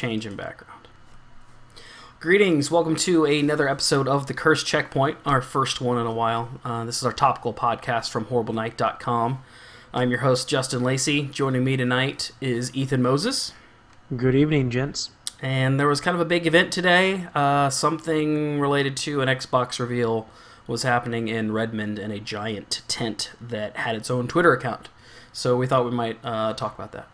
change in background. Greetings, welcome to another episode of The Cursed Checkpoint, our first one in a while. This is our topical podcast from HorribleNight.com. I'm your host, Justin Lacey. Joining me tonight is Ethan Moses. Good evening, gents. And there was kind of a big event today. Something related to an Xbox reveal was happening in Redmond in a giant tent that had its own Twitter account. So we thought we might talk about that.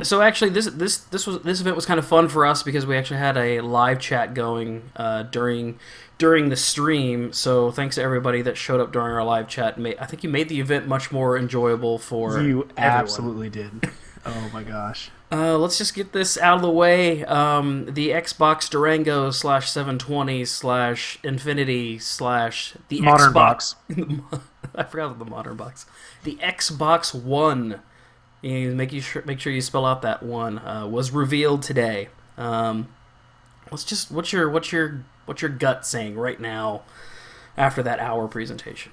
So actually, this event was kind of fun for us because we actually had a live chat going during the stream. So thanks to everybody that showed up during our live chat. I think you made the event much more enjoyable for you. Everyone. Absolutely did. Oh my gosh. Let's just get this out of the way. The Xbox Durango /720 /Infinity the Modern Xbox box. I forgot about the modern box. The Xbox One. Make sure you spell out that one. Was revealed today. What's your gut saying right now after that hour presentation?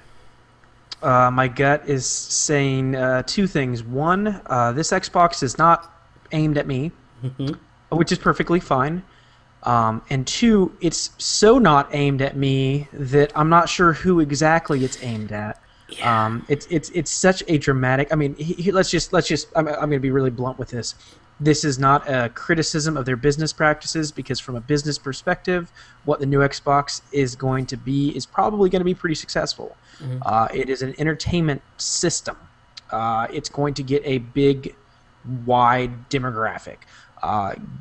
My gut is saying two things. One, this Xbox is not aimed at me, which is perfectly fine. And two, it's so not aimed at me that I'm not sure who exactly it's aimed at. Yeah. It's such a dramatic. I mean, let's just. I'm going to be really blunt with this. This is not a criticism of their business practices because, from a business perspective, what the new Xbox is going to be is probably going to be pretty successful. Mm-hmm. It is an entertainment system. It's going to get a big, wide demographic.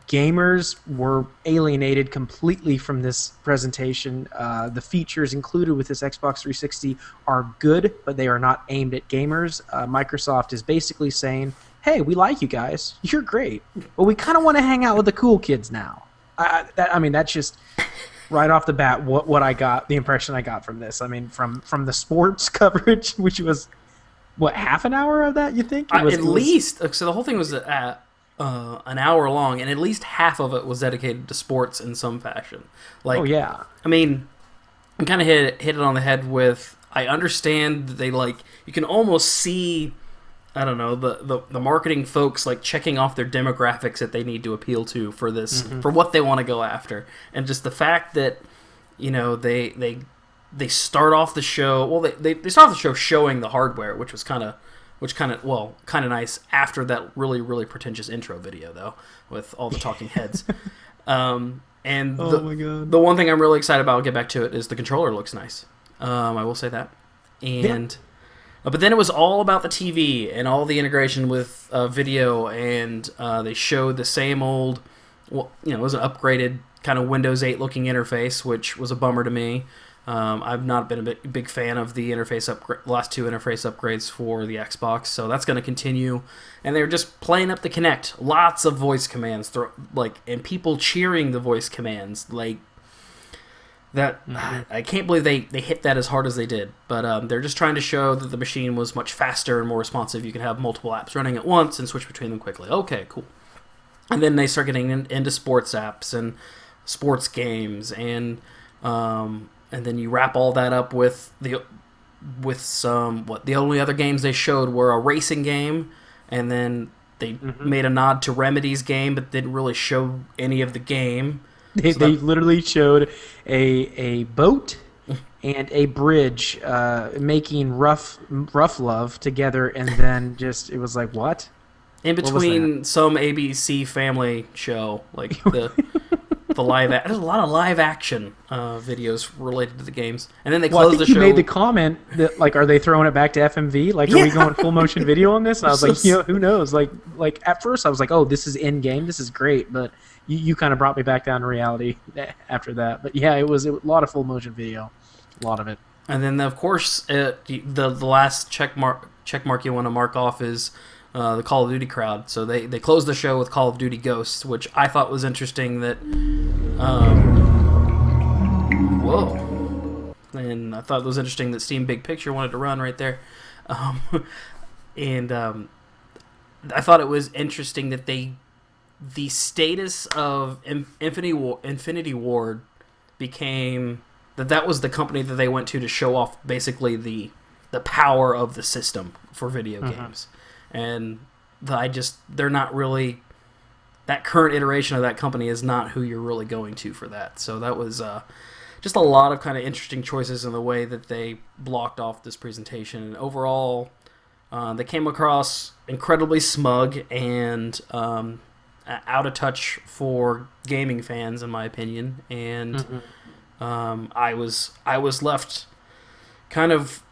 Gamers were alienated completely from this presentation. The features included with this Xbox 360 are good, but they are not aimed at gamers. Microsoft is basically saying, hey, we like you guys. You're great. But we kind of want to hang out with the cool kids now. That's just right off the bat what I got, the impression I got from this. I mean, from the sports coverage, which was, what, half an hour of that, you think? At least. So the whole thing was an hour long, and at least half of it was dedicated to sports in some fashion. Oh yeah. I mean, I kind of hit it on the head with. I understand that you can almost see. I don't know, the marketing folks checking off their demographics that they need to appeal to for this, for what they want to go after, and just the fact that they start off the show. Well, they start off the show showing the hardware, which kind of nice after that really, really pretentious intro video, though, with all the talking heads. My God. The one thing I'm really excited about, I'll get back to it, is the controller looks nice. I will say that. And but then it was all about the TV and all the integration with video, and they showed the same old, it was an upgraded kind of Windows 8 looking interface, which was a bummer to me. I've not been a big fan of the last two interface upgrades for the Xbox, so that's going to continue. And they're just playing up the Kinect, lots of voice commands, and people cheering the voice commands, that. I can't believe they hit that as hard as they did. But they're just trying to show that the machine was much faster and more responsive. You can have multiple apps running at once and switch between them quickly. Okay, cool. And then they start getting into sports apps and sports games and then you wrap all that up with the only other games they showed were a racing game, and then they made a nod to Remedy's game, but didn't really show any of the game. They literally showed a boat and a bridge making rough love together, and then it was like, what? In between some ABC family show, the live. There's a lot of live action videos related to the games, and then they closed the show. You made the comment that are they throwing it back to FMV? Are we going full motion video on this? And I was like, who knows? At first I was like, oh, this is in game, this is great, but you kind of brought me back down to reality after that. But yeah, it was a lot of full motion video, a lot of it. And then of course the last check mark you want to mark off is the Call of Duty crowd. So they closed the show with Call of Duty Ghosts, which I thought was interesting that and I thought it was interesting that Steam Big Picture wanted to run right there. I thought it was interesting that the status of Infinity Ward became that was the company that they went to show off basically the power of the system for video games. And they're not really that current iteration of that company is not who you're really going to for that. So that was just a lot of kind of interesting choices in the way that they blocked off this presentation. And overall, they came across incredibly smug and out of touch for gaming fans, in my opinion. And I was left kind of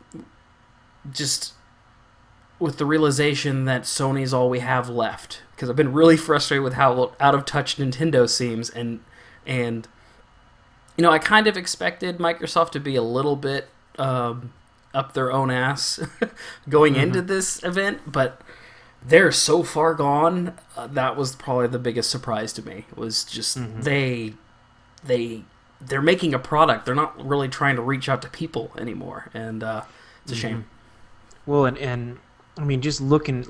just with the realization that Sony's all we have left, because I've been really frustrated with how out of touch Nintendo seems, and I kind of expected Microsoft to be a little bit up their own ass going into this event, but they're so far gone. That was probably the biggest surprise to me. Was just they're making a product. They're not really trying to reach out to people anymore, and it's a shame. Well, and I mean, just looking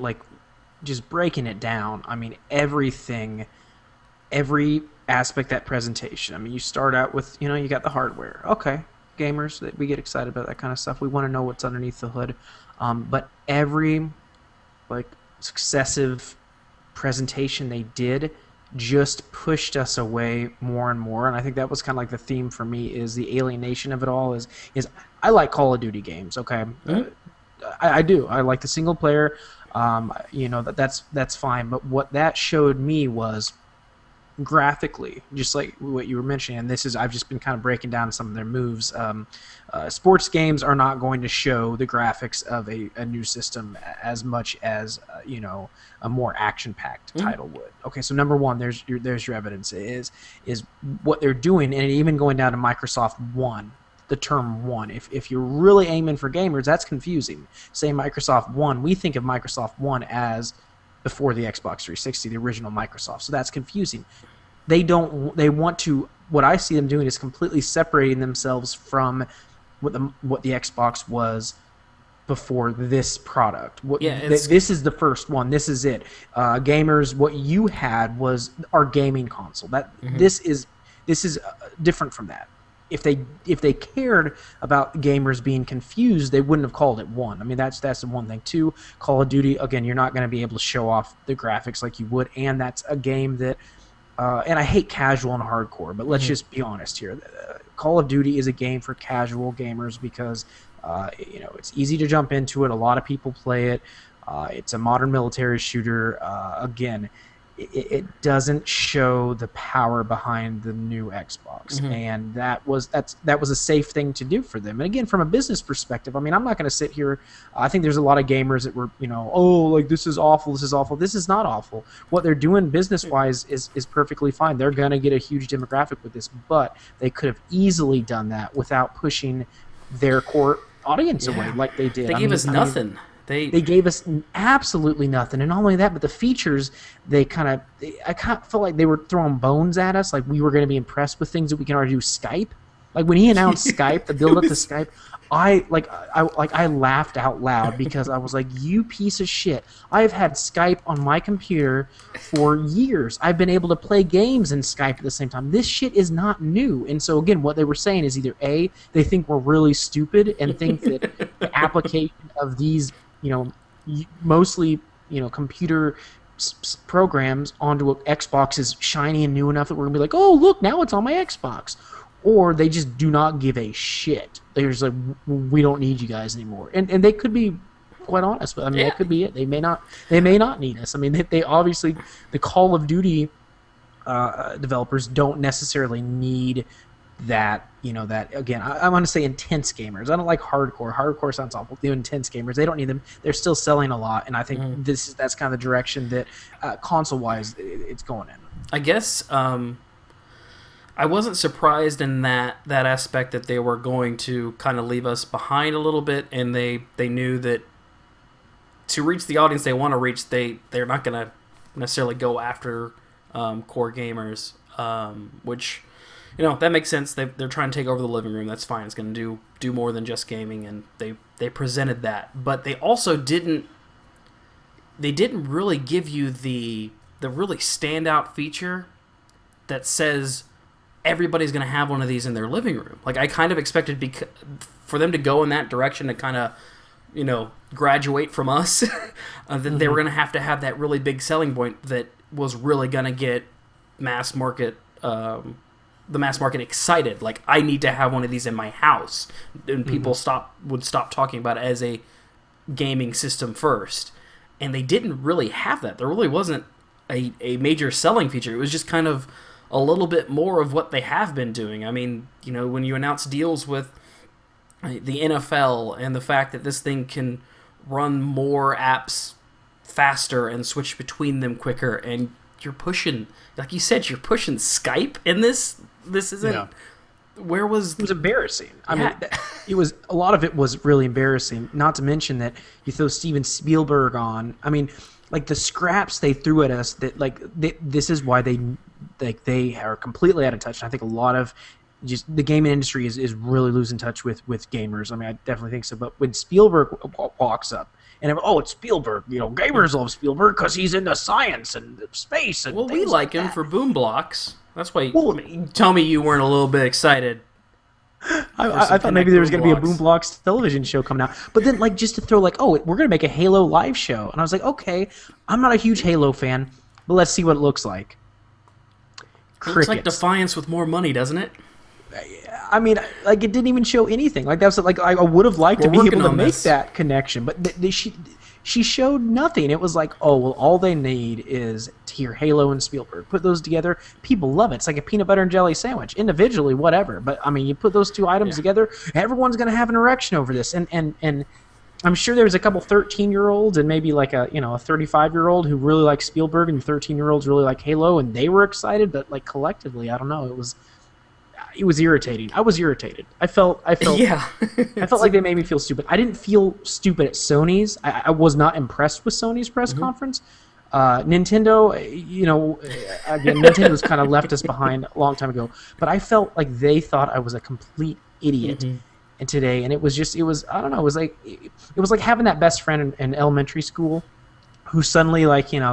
just breaking it down. I mean, every aspect of that presentation. I mean, you start out with you got the hardware. Okay, gamers, that we get excited about that kind of stuff. We want to know what's underneath the hood. But every successive presentation they did just pushed us away more and more, and I think that was kind of like the theme for me, is the alienation of it all. Is I like Call of Duty games, okay? I do. I like the single player. That's fine. But what that showed me was graphically, just like what you were mentioning, and I've just been kind of breaking down some of their moves. Sports games are not going to show the graphics of a new system as much as a more action-packed title would. Okay, so number one, there's your evidence is what they're doing, and even going down to Microsoft One. The term One. If you're really aiming for gamers, that's confusing. Say Microsoft One, we think of Microsoft One as before the Xbox 360, the original Microsoft. So that's confusing. They want to, what I see them doing is completely separating themselves from what the Xbox was before this product. This is the first one. This is it. Gamers, what you had was our gaming console. This is different from that. If they cared about gamers being confused, they wouldn't have called it One. I mean, that's the one thing. Two, Call of Duty, again, you're not going to be able to show off the graphics like you would, and that's a game that, and I hate casual and hardcore, but let's just be honest here. Call of Duty is a game for casual gamers because, it's easy to jump into it. A lot of people play it. It's a modern military shooter. Again, it doesn't show the power behind the new Xbox, and that was a safe thing to do for them. And again, from a business perspective, I mean, I'm not going to sit here. I think there's a lot of gamers that were, this is awful. This is awful. This is not awful. What they're doing business-wise is perfectly fine. They're going to get a huge demographic with this, but they could have easily done that without pushing their core audience away like they did. They gave us nothing. They gave us absolutely nothing, and not only that, but the features. I kind of felt like they were throwing bones at us, like we were going to be impressed with things that we can already do. Skype, like when he announced Skype, the build up to Skype, I laughed out loud because I was like, "You piece of shit! I've had Skype on my computer for years. I've been able to play games in Skype at the same time. This shit is not new." And so again, what they were saying is either A, they think we're really stupid and think that the application of these mostly computer programs onto an Xbox is shiny and new enough that we're gonna be like, oh look, now it's on my Xbox, or they just do not give a shit. They're just like, we don't need you guys anymore, and they could be quite honest. But I mean, that could be it. They may not need us. I mean, they obviously, the Call of Duty developers don't necessarily need that. That again, I want to say intense gamers. I don't like hardcore. Hardcore sounds awful. The intense gamers, they don't need them. They're still selling a lot, and I think that's kind of the direction that console-wise it's going in. I guess I wasn't surprised in that aspect that they were going to kind of leave us behind a little bit, and they knew that to reach the audience they want to reach, they're not going to necessarily go after core gamers, which. That makes sense. They're trying to take over the living room. That's fine. It's going to do more than just gaming, and they presented that. But they also didn't really give you the really standout feature that says everybody's going to have one of these in their living room. Like I kind of expected for them to go in that direction to kind of graduate from us, that they were going to have that really big selling point that was really gonna get mass market. The mass market excited, like I need to have one of these in my house, and people would stop talking about it as a gaming system first, and they didn't really have that. There really wasn't a major selling feature. It was just kind of a little bit more of what they have been doing. I mean, you know, when you announce deals with the NFL and the fact that this thing can run more apps faster and switch between them quicker, and you're pushing, like you said, you're pushing Skype in this. This isn't. Yeah. Where was? It was embarrassing. I mean, it was, a lot of it was really embarrassing. Not to mention that you throw Steven Spielberg on. I mean, like the scraps they threw at us. That this is why they are completely out of touch. And I think a lot of just the gaming industry is really losing touch with gamers. I mean, I definitely think so. But when Spielberg walks up. And it's Spielberg. You know, gamers love Spielberg because he's into science and space and. Well, we like him for Boom Blocks. That's why. Tell me you weren't a little bit excited. I thought maybe there was going to be a Boom Blocks television show coming out, but then like just to throw like, we're going to make a Halo live show, and I was like, okay, I'm not a huge Halo fan, but let's see what it looks like. It looks like Defiance with more money, doesn't it? I mean, like it didn't even show anything. Like that was like I would have liked to be able to make that connection, but she showed nothing. It was like, all they need is to hear Halo and Spielberg. Put those together, people love it. It's like a peanut butter and jelly sandwich. Individually, whatever, but I mean, you put those two items together, everyone's going to have an erection over this. And I'm sure there was a couple 13-year-olds and maybe like a 35-year-old who really liked Spielberg, and 13-year-olds really like Halo, and they were excited. But like collectively, I don't know. It was irritating. I was irritated. I felt yeah. I felt like they made me feel stupid. I didn't feel stupid at Sony's. I was not impressed with Sony's press conference. Nintendo, again, Nintendo's kind of left us behind a long time ago. But I felt like they thought I was a complete idiot today, and it was I don't know. It was like having that best friend in elementary school who suddenly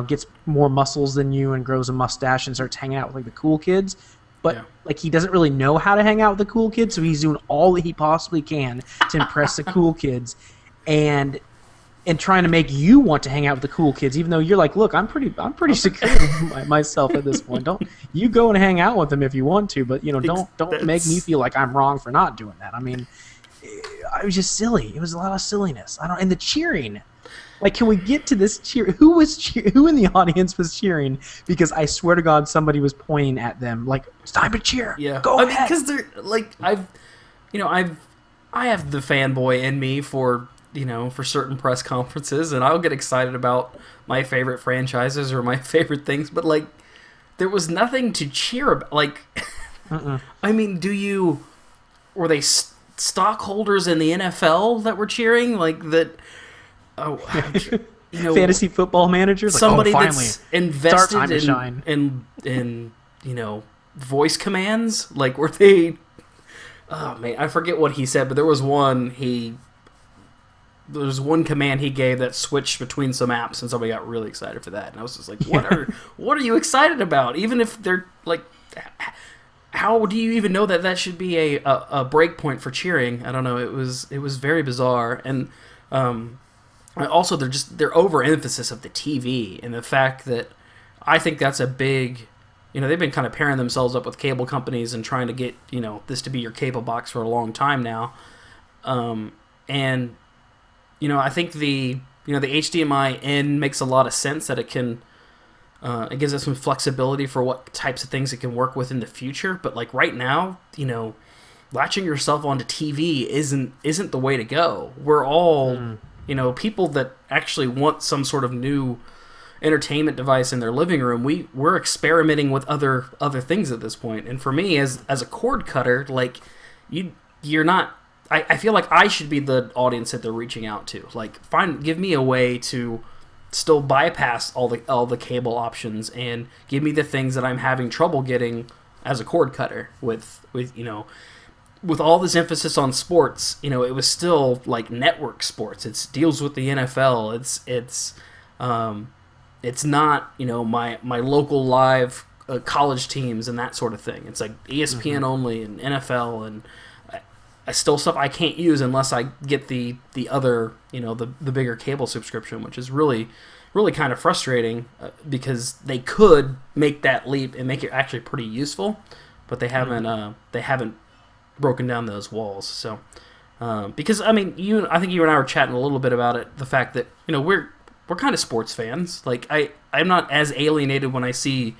gets more muscles than you and grows a mustache and starts hanging out with like the cool kids. But like he doesn't really know how to hang out with the cool kids, so he's doing all that he possibly can to impress the cool kids, and trying to make you want to hang out with the cool kids, even though you're like, look, I'm pretty secure myself at this point. Don't you go and hang out with them if you want to, but don't make me feel like I'm wrong for not doing that. I mean, it was just silly. It was a lot of silliness. And the cheering. Like, can we get to this cheer? Who in the audience was cheering? Because I swear to God, somebody was pointing at them, like, it's time to cheer. Yeah, go ahead. Because they're like, I have the fanboy in me for certain press conferences, and I'll get excited about my favorite franchises or my favorite things, but like, there was nothing to cheer about. Like, I mean, were they stockholders in the NFL that were cheering like that? Fantasy football managers, like, somebody finally, that's invested in voice commands. Like, were they? Oh man, I forget what he said, but there was one command he gave that switched between some apps, and somebody got really excited for that. And I was just like, what are you excited about? Even if they're like, how do you even know that should be a break point for cheering? I don't know. It was very bizarre. And also, their overemphasis of the TV and the fact that I think that's a big, they've been kind of pairing themselves up with cable companies and trying to get, this to be your cable box for a long time now. And, I think the HDMI in makes a lot of sense that it can, it gives us some flexibility for what types of things it can work with in the future. But like right now, latching yourself onto TV isn't the way to go. We're all... people that actually want some sort of new entertainment device in their living room, we're experimenting with other things at this point. And for me, as a cord cutter, like you're not. I feel like I should be the audience that they're reaching out to. Like, give me a way to still bypass all the cable options and give me the things that I'm having trouble getting as a cord cutter with With all this emphasis on sports, it was still like network sports. It deals with the NFL. It's not my local live college teams and that sort of thing. It's like ESPN only and NFL, and I still stuff I can't use unless I get the other the bigger cable subscription, which is really really kind of frustrating because they could make that leap and make it actually pretty useful, but they haven't broken down those walls. So because I think you and I were chatting a little bit about it, the fact that we're kind of sports fans. Like I'm not as alienated when I see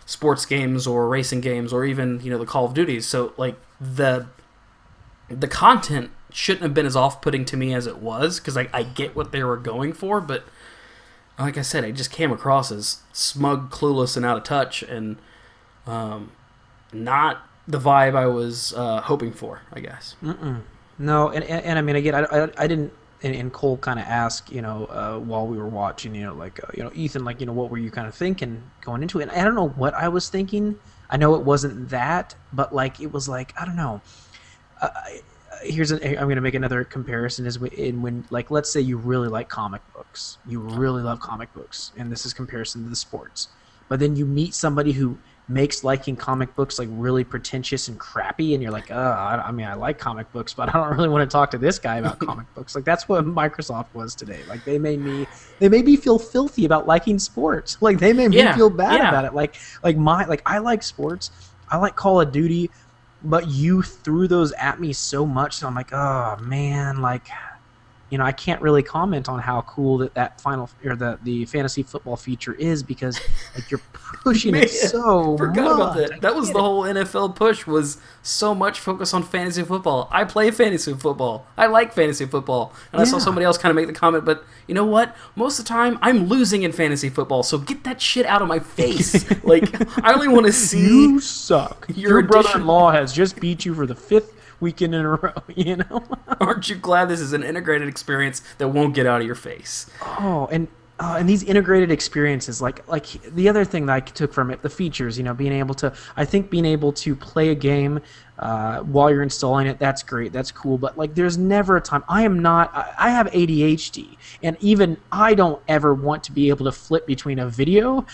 sports games or racing games or even the Call of Duties. So like the content shouldn't have been as off-putting to me as it was, because I get what they were going for, but like I said, it just came across as smug, clueless, and out of touch, and not the vibe I was hoping for, I guess. No, and I mean, again, I didn't. And Cole kind of asked, while we were watching, Ethan, like, what were you kind of thinking going into it? And I don't know what I was thinking. I know it wasn't that, but like it was like, I don't know. I'm going to make another comparison. Is when like, let's say you really like comic books, you really love comic books, and this is comparison to the sports, but then you meet somebody who makes liking comic books like really pretentious and crappy, and you're like, I mean, I like comic books, but I don't really want to talk to this guy about comic books. Like that's what Microsoft was today. Like they made me feel filthy about liking sports. Like they made me feel bad about it. Like I like sports, I like Call of Duty, but you threw those at me so much that I'm like, oh man, like, I can't really comment on how cool that final or the fantasy football feature is, because like you're pushing it so forgot much. about that. That was the whole NFL push, was so much focus on fantasy football. I play fantasy football. I like fantasy football. And I saw somebody else kind of make the comment, but you know what? Most of the time, I'm losing in fantasy football, so get that shit out of my face. Like, I only want to see... You suck. Your brother-in-law has just beat you for the 5th weekend in a row, Aren't you glad this is an integrated experience that won't get out of your face? Oh, and these integrated experiences, like the other thing that I took from it, the features, being able to play a game while you're installing it, that's great, that's cool, but like there's never a time, I have ADHD, and even I don't ever want to be able to flip between a video,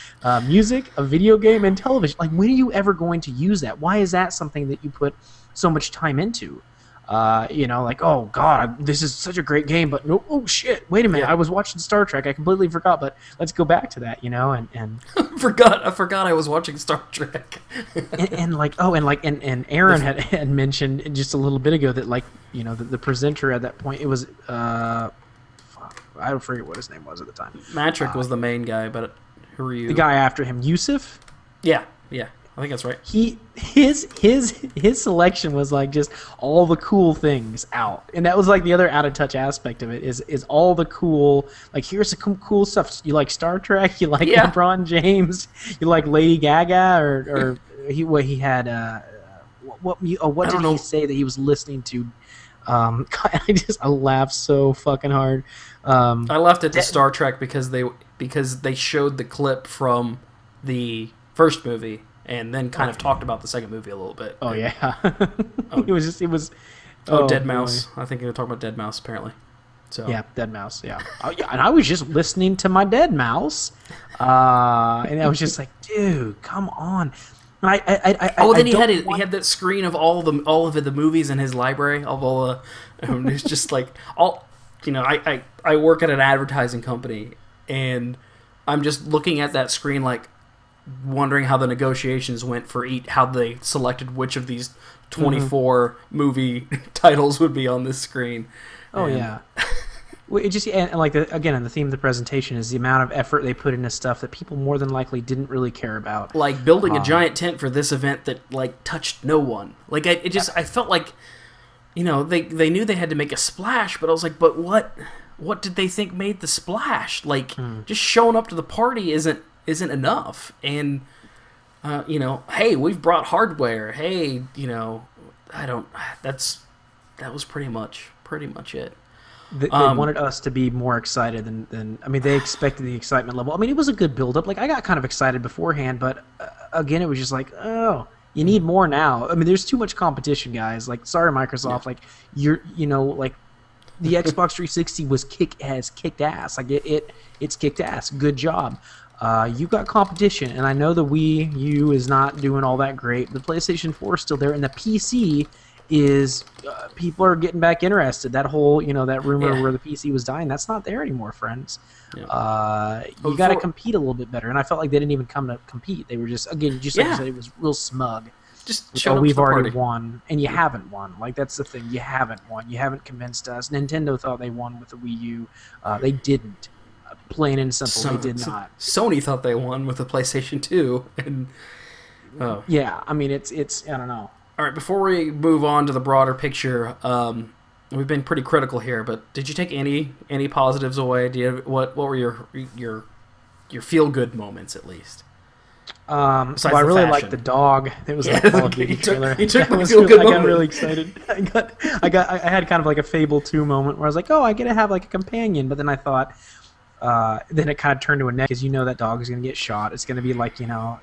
music, a video game, and television. Like, when are you ever going to use that? Why is that something that you put so much time into? Like, oh god, this is such a great game, but no, oh shit, wait a minute, I was watching Star Trek, I completely forgot, but let's go back to that, and I forgot I was watching Star Trek. and Aaron had mentioned just a little bit ago that, like, the presenter at that point, it was I don't forget what his name was at the time. Matrick was the main guy, but who are you? The guy after him, Yusuf? Yeah. I think that's right. His selection was like just all the cool things out, and that was like the other out of touch aspect of it is all the cool, like, here's some cool stuff. You like Star Trek? You like LeBron James? You like Lady Gaga? Or he had what did he say that he was listening to? I laughed so fucking hard. I left it to Star Trek because they showed the clip from the first movie, and then kind of talked about the second movie a little bit. Oh, yeah. It was... Dead Mouse. Boy. I think they were talking about Dead Mouse, apparently. So. Yeah, Dead Mouse, yeah. And I was just listening to my Dead Mouse, and I was just like, dude, come on. Then he had that screen of all of the movies in his library, of all the... It's just like... I work at an advertising company, and I'm just looking at that screen like, wondering how the negotiations went for how they selected which of these 24 movie titles would be on this screen. Oh, yeah. Well, it just, and like, again, the theme of the presentation is the amount of effort they put into stuff that people more than likely didn't really care about. Like building a giant tent for this event that like touched no one. Like I felt like, they knew they had to make a splash, but I was like, but what did they think made the splash? Like just showing up to the party isn't enough. And hey, we've brought hardware. Hey, that was pretty much it. They wanted us to be more excited than I mean, they expected the excitement level. I mean, it was a good build-up. Like, I got kind of excited beforehand, but again, it was just like, oh, you need more now. I mean, there's too much competition, guys. Like, sorry, Microsoft. Like, like, the Xbox 360 has kicked ass. Like, it's kicked ass. Good job. You got competition, and I know the Wii U is not doing all that great. The PlayStation 4 is still there, and the PC is people are getting back interested. That whole, that rumor Yeah. where the PC was dying, that's not there anymore, friends. Yeah. You got to compete a little bit better. And I felt like they didn't even come to compete. They were just, again, just like you said, it was real smug. Just Like, showed up we've to the already party. won, and you haven't won. Like, that's the thing. You haven't won. You haven't convinced us. Nintendo thought they won with the Wii U. They didn't. Plain and simple, they did not. Sony thought they won with the PlayStation 2. And Yeah, I mean, it's I don't know. all right, before we move on to the broader picture, we've been pretty critical here, but did you take any positives away? What were your feel good moments at least? Well, Besides I the really fashion. liked the dog. It was Yeah, the Call of Duty he took- trailer. he took That the was feel-good I got moment. really excited. I had kind of like a Fable 2 moment where I was like, oh, I get to have like a companion, but then I thought, then it kind of turned to a neck because that dog is going to get shot. It's going to be like what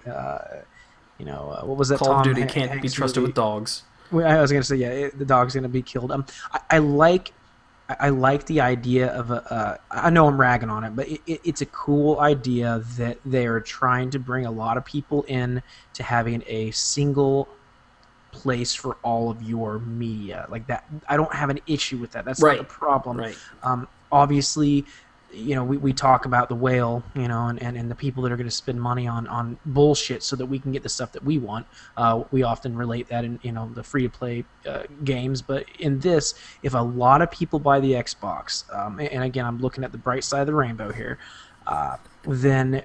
was that? Call of Tom Duty can't be Hanks trusted movie? with dogs. Well, I was going to say, yeah, the dog's going to be killed. I like the idea of I know I'm ragging on it, but it's a cool idea that they are trying to bring a lot of people in to having a single place for all of your media like that. I don't have an issue with that. That's Right. not the problem. Right. Obviously, we talk about the whale, and the people that are going to spend money on bullshit so that we can get the stuff that we want. We often relate that in the free to play games, but in this, if a lot of people buy the Xbox, and again I'm looking at the bright side of the rainbow here, then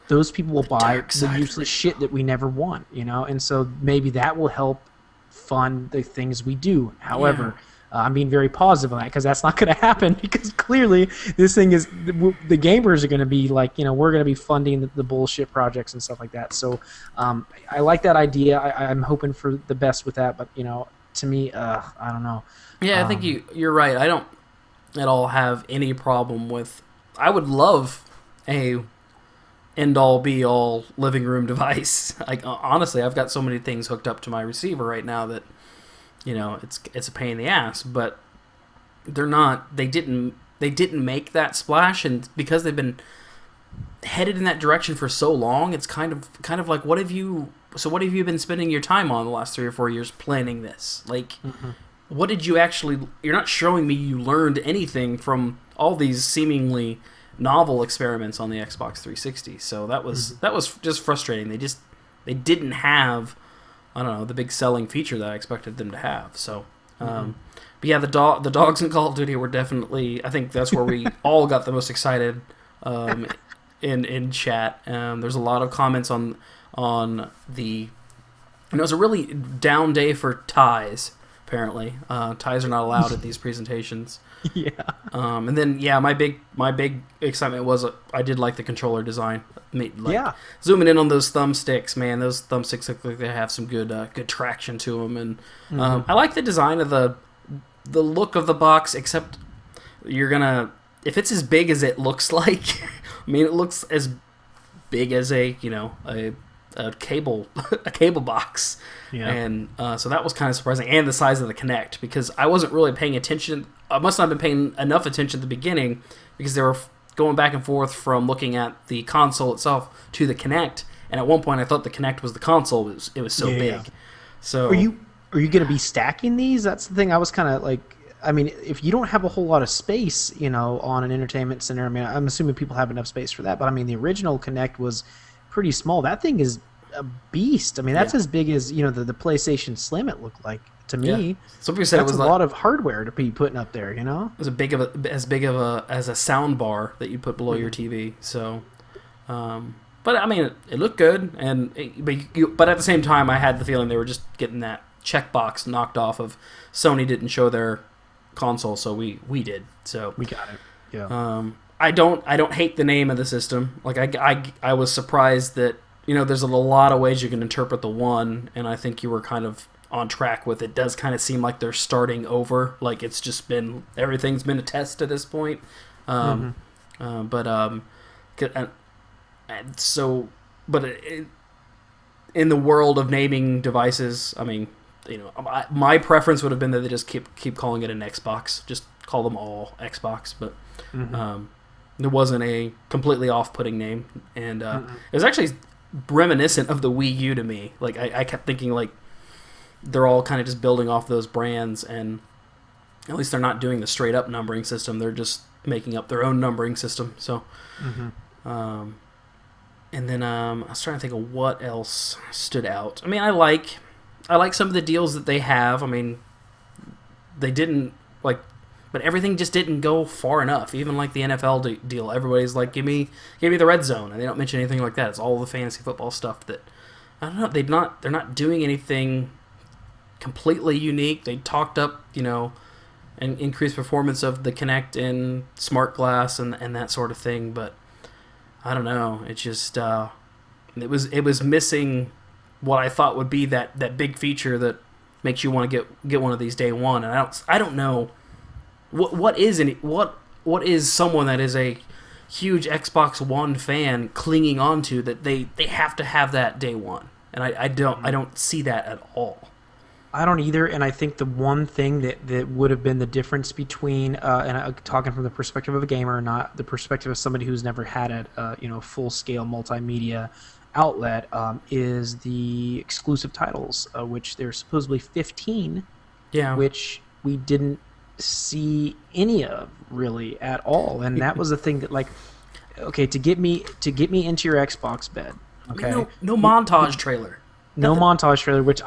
those people will buy dark the side. useless shit that we never want, and so maybe that will help fund the things we do. However. I'm being very positive on that because that's not going to happen because clearly this thing is the gamers are going to be like, we're going to be funding the bullshit projects and stuff like that. So I like that idea. I'm hoping for the best with that, but to me, I don't know. Yeah, I think you're right. I don't at all have any problem with. I would love a end all be all living room device. Like honestly, I've got so many things hooked up to my receiver right now that it's a pain in the ass. But they're not. They didn't make that splash, and because they've been headed in that direction for so long, it's kind of like what have you been spending your time on the last 3 or 4 years planning this? Like, what did you actually? You're not showing me you learned anything from all these seemingly novel experiments on the Xbox 360. So that was just frustrating. They didn't have, I don't know, the big selling feature that I expected them to have. So, but yeah, the dogs in Call of Duty were definitely. I think that's where we all got the most excited in chat. There's a lot of comments on the. And it was a really down day for ties. Apparently, ties are not allowed at these presentations. Yeah. And then my big excitement was I did like the controller design. Yeah. Zooming in on those thumbsticks, man. Those thumbsticks look like they have some good traction to them, and I like the design of the look of the box. Except if it's as big as it looks like, I mean, it looks as big as a cable box. Yeah. And so that was kind of surprising, and the size of the Kinect, because I wasn't really paying attention. I must not have been paying enough attention at the beginning because they were going back and forth from looking at the console itself to the Kinect, and at one point I thought the Kinect was the console. It was so big. Yeah. So Are you going to be stacking these? That's the thing. I was kind of like, I mean, if you don't have a whole lot of space, on an entertainment center, I mean, I'm assuming people have enough space for that. But I mean, the original Kinect was pretty small. That thing is a beast. I mean, that's as big as the PlayStation Slim. It looked like to me. Some people said That's it was a lot of hardware to be putting up there. it was as big of a sound bar that you put below your TV. So, but I mean, it looked good, but at the same time, I had the feeling they were just getting that checkbox knocked off of Sony didn't show their console, so we did. So We got it. Yeah. I don't hate the name of the system. Like I was surprised that there's a lot of ways you can interpret the one, and I think you were kind of on track with it. Does kind of seem like they're starting over, like it's just been everything's been a test to this point. And so, but in the world of naming devices, I mean, my preference would have been that they just keep calling it an Xbox, just call them all Xbox, but there wasn't a completely off-putting name, and it was actually reminiscent of the Wii U to me. Like I kept thinking, like, they're all kind of just building off those brands, and at least they're not doing the straight up numbering system. They're just making up their own numbering system. So, and then I was trying to think of what else stood out. I mean, I like some of the deals that they have. I mean, they didn't like, but everything just didn't go far enough. Even like the NFL deal, everybody's like, give me the red zone, and they don't mention anything like that. It's all the fantasy football stuff that I don't know. They're not doing anything completely unique. They talked up, an increased performance of the Kinect and Smart Glass and that sort of thing, but I don't know. It just it was missing what I thought would be that big feature that makes you want to get one of these day one. And I don't know what is someone that is a huge Xbox One fan clinging onto that they have to have that day one. And I don't see that at all. I don't either, and I think the one thing that would have been the difference between, and I'm talking from the perspective of a gamer, not the perspective of somebody who's never had a full-scale multimedia outlet, is the exclusive titles, which there's supposedly 15, which we didn't see any of really at all, and that was the thing that okay, to get me into your Xbox bed, okay, no montage trailer, no montage trailer, which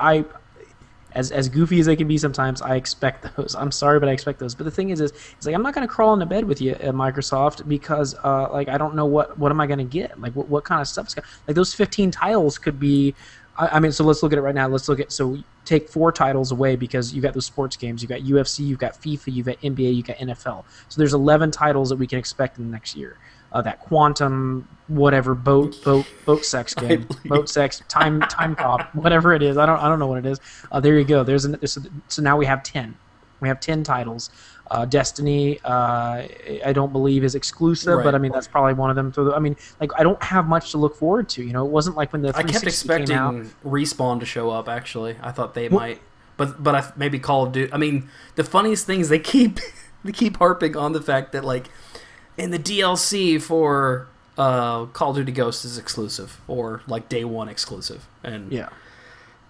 As goofy as they can be sometimes, I expect those. I'm sorry, but I expect those. But the thing is I'm not going to crawl into bed with you at Microsoft because, I don't know what am I going to get? Like, what kind of stuff is like those 15 titles could be. I mean, so let's look at it right now. So take 4 titles away because you got those sports games. You got UFC, you've got FIFA, you've got NBA, you got NFL. So there's 11 titles that we can expect in the next year. That quantum whatever boat sex game, boat sex time cop, whatever it is. I don't know what it is. There you go. So now we have 10. We have 10 titles. Destiny, I don't believe is exclusive, right. But I mean that's probably one of them. So I mean, I don't have much to look forward to. It wasn't like when the 360 I kept expecting came out. Respawn to show up. Actually, I thought they might, but maybe Call of Duty. I mean, the funniest thing is they keep harping on the fact that in the DLC for Call of Duty Ghosts is exclusive or day one exclusive, and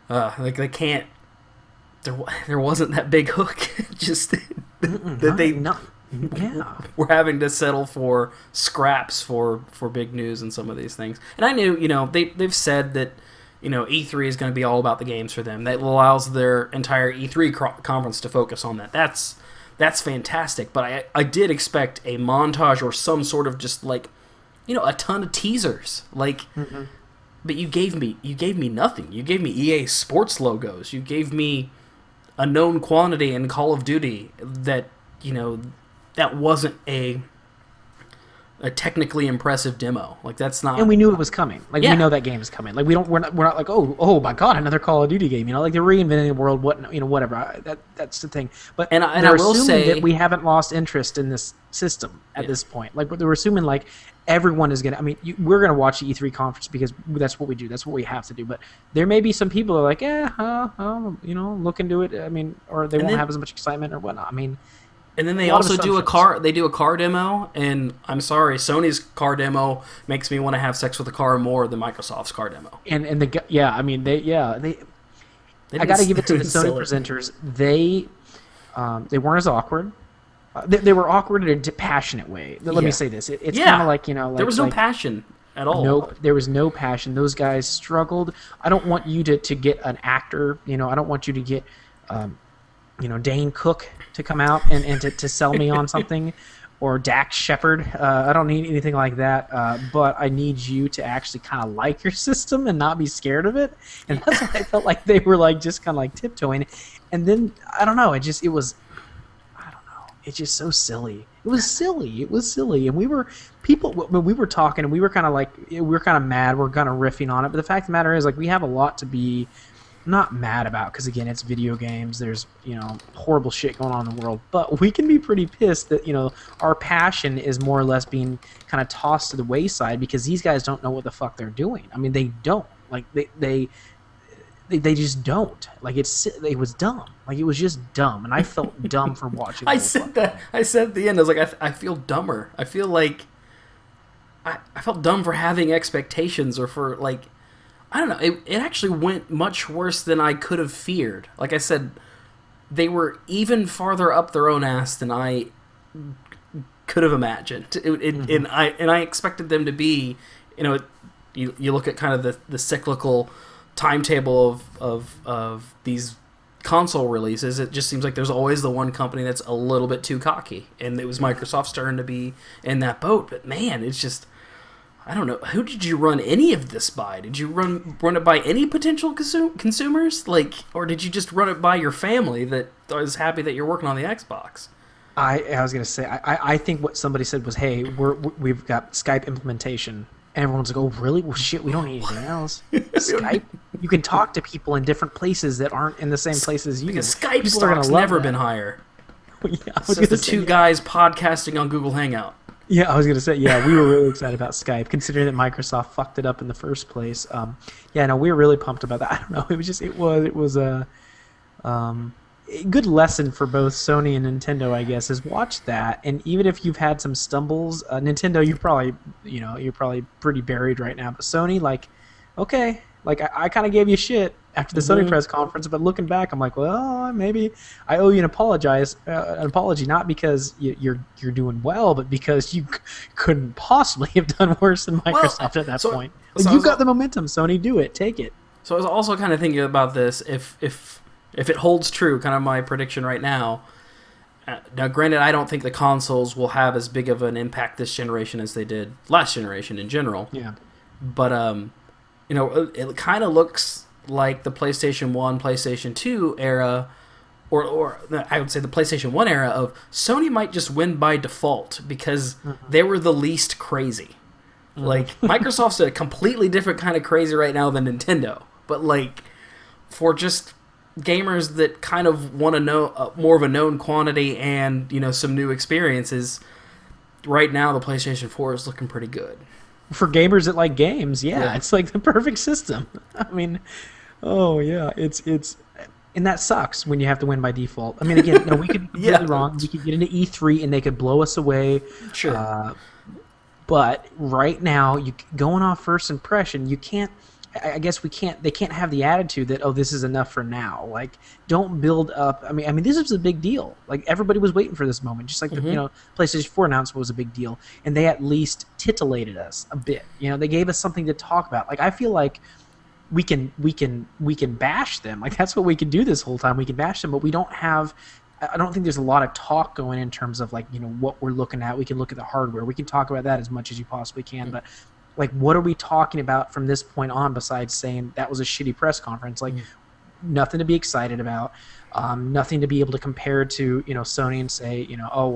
they can't. There wasn't that big hook. Just that they were having to settle for scraps for big news and some of these things. And I knew they've said that E3 is going to be all about the games for them. That allows their entire E3 conference to focus on that. That's fantastic, but I did expect a montage or some sort of just a ton of teasers. But you gave me nothing. You gave me EA Sports logos. You gave me a known quantity in Call of Duty that that wasn't a technically impressive demo. That's not. And we knew it was coming. We know that game is coming. We're not like oh my god, another Call of Duty game. They're reinventing the world. Whatever. That's the thing. But I will say that we haven't lost interest in this system at this point. We're assuming everyone is gonna. I mean, we're gonna watch the E3 conference because that's what we do. That's what we have to do. But there may be some people who are like, look into it. I mean, or they won't have as much excitement or whatnot. I mean. And then they also do a car. They do a car demo, and I'm sorry, Sony's car demo makes me want to have sex with a car more than Microsoft's car demo. I got to give it to the Sony presenters. They weren't as awkward. They were awkward in a passionate way. Let me say this: it's kind of like there was no passion at all. Nope, there was no passion. Those guys struggled. I don't want you to get an actor. I don't want you to get. Dane Cook to come out and to sell me on something, or Dax Shepard. I don't need anything like that, but I need you to actually kind of like your system and not be scared of it. And that's what I felt like they were just kind of tiptoeing. And then, I don't know, it's just so silly. It was silly. And we were talking and we were kind of mad. We're kind of riffing on it. But the fact of the matter is, we have a lot to be not mad about because again it's video games. There's horrible shit going on in the world, but we can be pretty pissed that our passion is more or less being kind of tossed to the wayside because these guys don't know what the fuck they're doing. I mean, they don't they just don't. It was dumb. It was just dumb, and I felt dumb for watching. I said at the end, I was like, I feel dumber. I feel I felt dumb for having expectations or for I don't know. It actually went much worse than I could have feared. Like I said, they were even farther up their own ass than I could have imagined. And I expected them to be, you look at kind of the cyclical timetable of these console releases. It just seems like there's always the one company that's a little bit too cocky, and it was Microsoft's turn to be in that boat. But man, it's just, I don't know. Who did you run any of this by? Did you run it by any potential consumers? Or did you just run it by your family that is happy that you're working on the Xbox? I was going to say, I think what somebody said was, hey, we've got Skype implementation. And everyone's like, oh, really? Well, shit, we don't need anything else. Skype? You can talk to people in different places that aren't in the same place as you. Because Skype stock's never been higher. Yeah, it's just the two guys podcasting on Google Hangout. Yeah, I was going to say, yeah, we were really excited about Skype, considering that Microsoft fucked it up in the first place. We were really pumped about that. I don't know. It was a good lesson for both Sony and Nintendo, I guess, is watch that. And even if you've had some stumbles, Nintendo, you're probably pretty buried right now. But Sony, okay, I kind of gave you shit after the Sony press conference, but looking back, I'm like, well, maybe I owe you an apology, not because you're doing well, but because you couldn't possibly have done worse than Microsoft at that point. You got the momentum, Sony. Do it, take it. So I was also kind of thinking about this. If it holds true, kind of my prediction right now. Now, granted, I don't think the consoles will have as big of an impact this generation as they did last generation in general. Yeah. But it kind of looks like the PlayStation 1, PlayStation 2 era, or I would say the PlayStation 1 era of Sony might just win by default because they were the least crazy. Microsoft's a completely different kind of crazy right now than Nintendo. But for just gamers that kind of want to know more of a known quantity and some new experiences, right now the PlayStation 4 is looking pretty good. For gamers that like games, yeah. It's like the perfect system. I mean, oh yeah, it's and that sucks when you have to win by default. I mean, again, we could be really wrong. We could get into E3 and they could blow us away. Sure. But right now, going off first impression, you can't. I guess we can't. They can't have the attitude that this is enough for now. Don't build up. I mean, this was a big deal. Everybody was waiting for this moment. Just like the PlayStation 4 announcement was a big deal, and they at least titillated us a bit. They gave us something to talk about. I feel like we can bash them. That's what we can do this whole time. We can bash them, but we don't have. I don't think there's a lot of talk going in terms of what we're looking at. We can look at the hardware. We can talk about that as much as you possibly can, but. What are we talking about from this point on besides saying that was a shitty press conference? Nothing to be excited about, nothing to be able to compare to, Sony and say,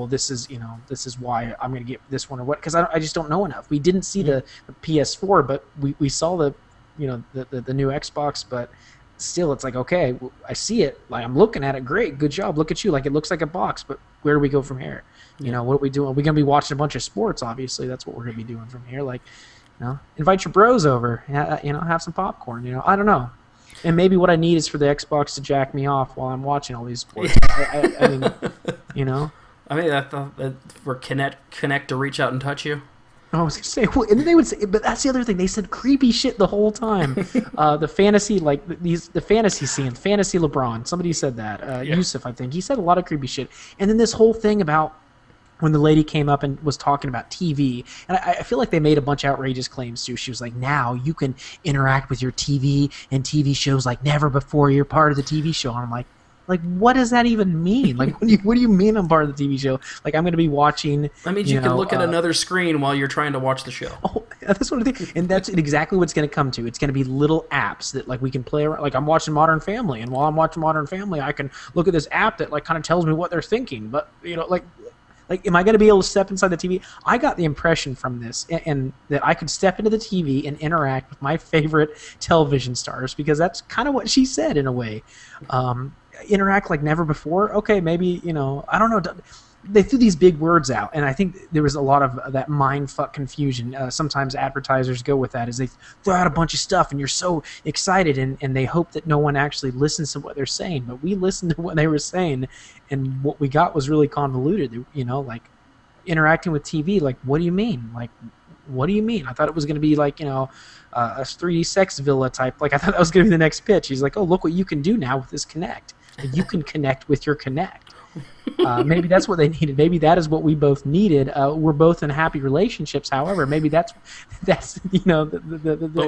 this is why I'm going to get this one or what, because I just don't know enough. We didn't see the PS4, but we saw the new Xbox, but still it's okay, I see it. I'm looking at it. Great. Good job. Look at you. It looks like a box, but where do we go from here? What are we doing? We're going to be watching a bunch of sports, obviously. That's what we're going to be doing from here. Invite your bros over, have some popcorn, I don't know. And maybe what I need is for the Xbox to jack me off while I'm watching all these sports. I mean, I thought for Connect to reach out and touch you. I was going to say, and then they would say, but that's the other thing. They said creepy shit the whole time. The fantasy, the fantasy scenes, fantasy LeBron. Somebody said that. Yusuf, I think. He said a lot of creepy shit. And then this whole thing about when the lady came up and was talking about TV, and I feel like they made a bunch of outrageous claims too. She was like, now you can interact with your TV and TV shows like never before. You're part of the TV show. And I'm like, what does that even mean? What do you mean I'm part of the TV show? I'm going to be watching. That means you can look at another screen while you're trying to watch the show. Oh, that's what I think. And that's exactly what it's going to come to. It's going to be little apps that we can play around. I'm watching Modern Family, and while I'm watching Modern Family, I can look at this app that kind of tells me what they're thinking. But am I going to be able to step inside the TV? I got the impression from this, and that I could step into the TV and interact with my favorite television stars, because that's kind of what she said in a way. Interact like never before. Okay, maybe, I don't know. They threw these big words out, and I think there was a lot of that mindfuck confusion. Sometimes advertisers go with that, is they throw out a bunch of stuff, and you're so excited, and they hope that no one actually listens to what they're saying. But we listened to what they were saying, and what we got was really convoluted. Interacting with TV. What do you mean? what do you mean? I thought it was going to be like, a 3D sex villa type. Like, I thought that was going to be the next pitch. He's like, oh, look what you can do now with this Kinect. You can connect with your Kinect. Maybe that's what they needed. Maybe that is what we both needed. We're both in happy relationships. However, maybe that's the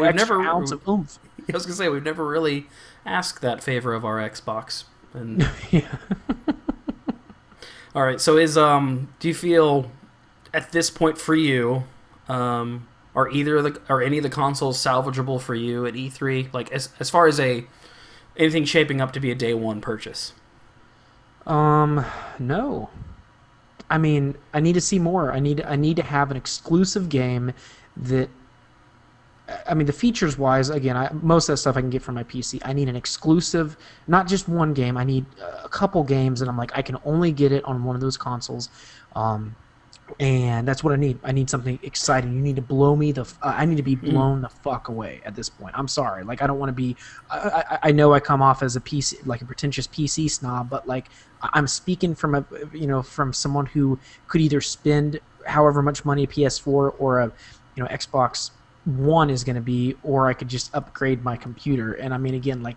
extra ounce of oomph. I was gonna say we've never really asked that favor of our Xbox. And Yeah. all right, so do you feel at this point for you, are any of the consoles salvageable for you at E3? Like as far as anything shaping up to be a day one purchase? No. I mean, I need to see more. I need to have an exclusive game that. I mean, the features wise, again, most of that stuff I can get from my PC. I need an exclusive, not just one game. I need a couple games, and I'm like, I can only get it on one of those consoles, and that's what I need. I need something exciting. You need to blow me I need to be blown the fuck away at this point. I'm sorry, like I don't want to be. I know I come off as a PC, like a pretentious PC snob, but like I'm speaking from from someone who could either spend however much money a PS4 or a Xbox One is going to be, or I could just upgrade my computer. And I mean, again, like,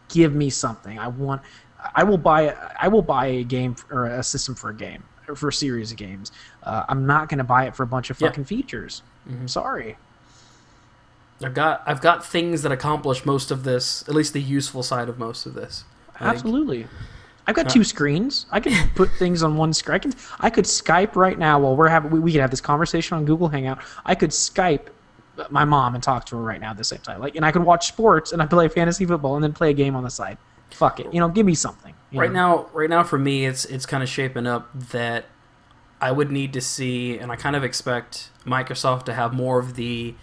give me something. I will buy a game or a system for a game, or for a series of games. I'm not going to buy it for a bunch of fucking features. Mm-hmm. Sorry. I've got things that accomplish most of this, at least the useful side of most of this. Absolutely. I've got two screens. I can put things on one screen. I could Skype right now while we could have this conversation on Google Hangout. I could Skype my mom and talk to her right now at the same time. Like, and I could watch sports and I play fantasy football and then play a game on the side. Fuck it, give me something. Right now for me, it's kind of shaping up that I would need to see, and I kind of expect Microsoft to have more of the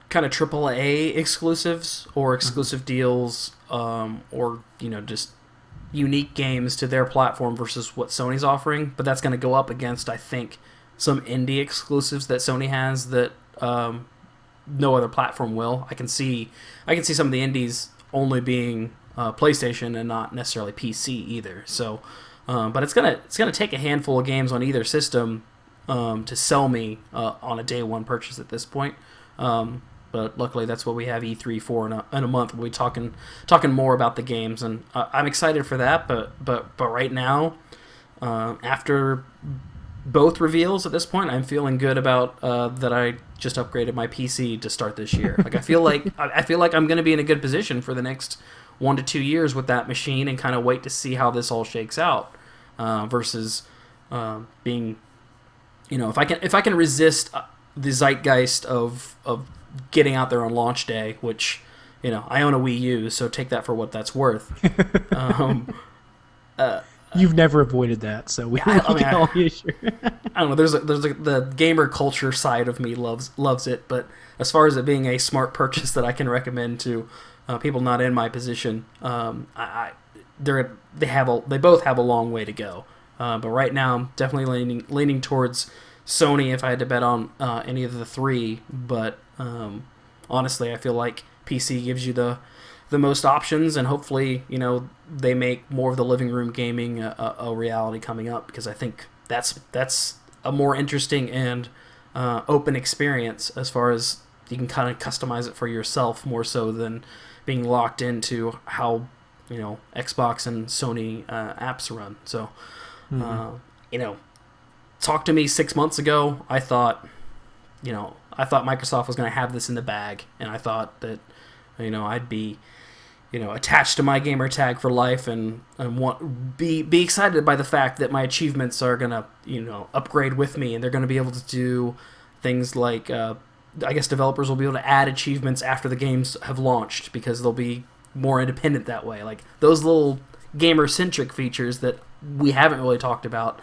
kind of AAA exclusives or exclusive deals, or just unique games to their platform versus what Sony's offering. But that's going to go up against, I think, some indie exclusives that Sony has that no other platform will. I can see some of the indies only being PlayStation and not necessarily PC either. So, but it's gonna take a handful of games on either system to sell me on a day one purchase at this point. But luckily, that's what we have E3 for in a month. We'll be talking more about the games, and I'm excited for that. But right now, after both reveals at this point, I'm feeling good about that I just upgraded my PC to start this year. Like I feel like I'm going to be in a good position for the next 1 to 2 years with that machine, and kind of wait to see how this all shakes out. Versus being, if I can resist the zeitgeist of getting out there on launch day, which I own a Wii U, so take that for what that's worth. You've never avoided that, so we can all be sure. I don't know. There's the gamer culture side of me loves it, but as far as it being a smart purchase that I can recommend to people not in my position, they both have a long way to go. But right now, I'm definitely leaning towards Sony if I had to bet on any of the three. But honestly, I feel like PC gives you the most options, and hopefully, they make more of the living room gaming a reality coming up, because I think that's a more interesting and open experience as far as you can kind of customize it for yourself more so than being locked into how Xbox and Sony apps run. So, talk to me 6 months ago. I thought Microsoft was going to have this in the bag, and I thought that I'd be attached to my gamer tag for life, and be excited by the fact that my achievements are gonna upgrade with me, and they're gonna be able to do things like I guess developers will be able to add achievements after the games have launched, because they'll be more independent that way. Like those little gamer centric features that we haven't really talked about.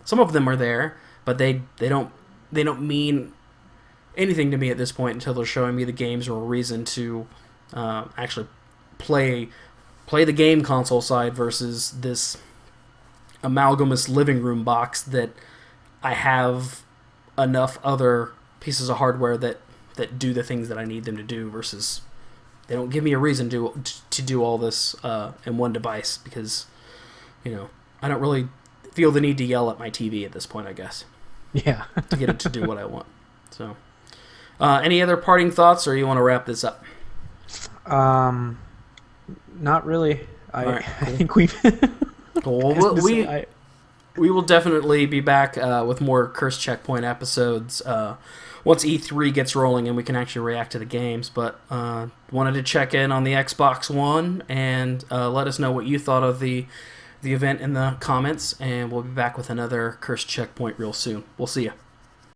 Some of them are there, but they don't mean anything to me at this point until they're showing me the games or a reason to actually play the game console side versus this amalgamous living room box that I have enough other pieces of hardware that do the things that I need them to do, versus they don't give me a reason to do all this in one device, because I don't really feel the need to yell at my TV at this point, I guess. Yeah. To get it to do what I want. So, any other parting thoughts, or you want to wrap this up? Not really. Right, I think we've. Cool. We will definitely be back with more Curse Checkpoint episodes once E3 gets rolling and we can actually react to the games. But wanted to check in on the Xbox One and let us know what you thought of the event in the comments. And we'll be back with another Curse Checkpoint real soon. We'll see you.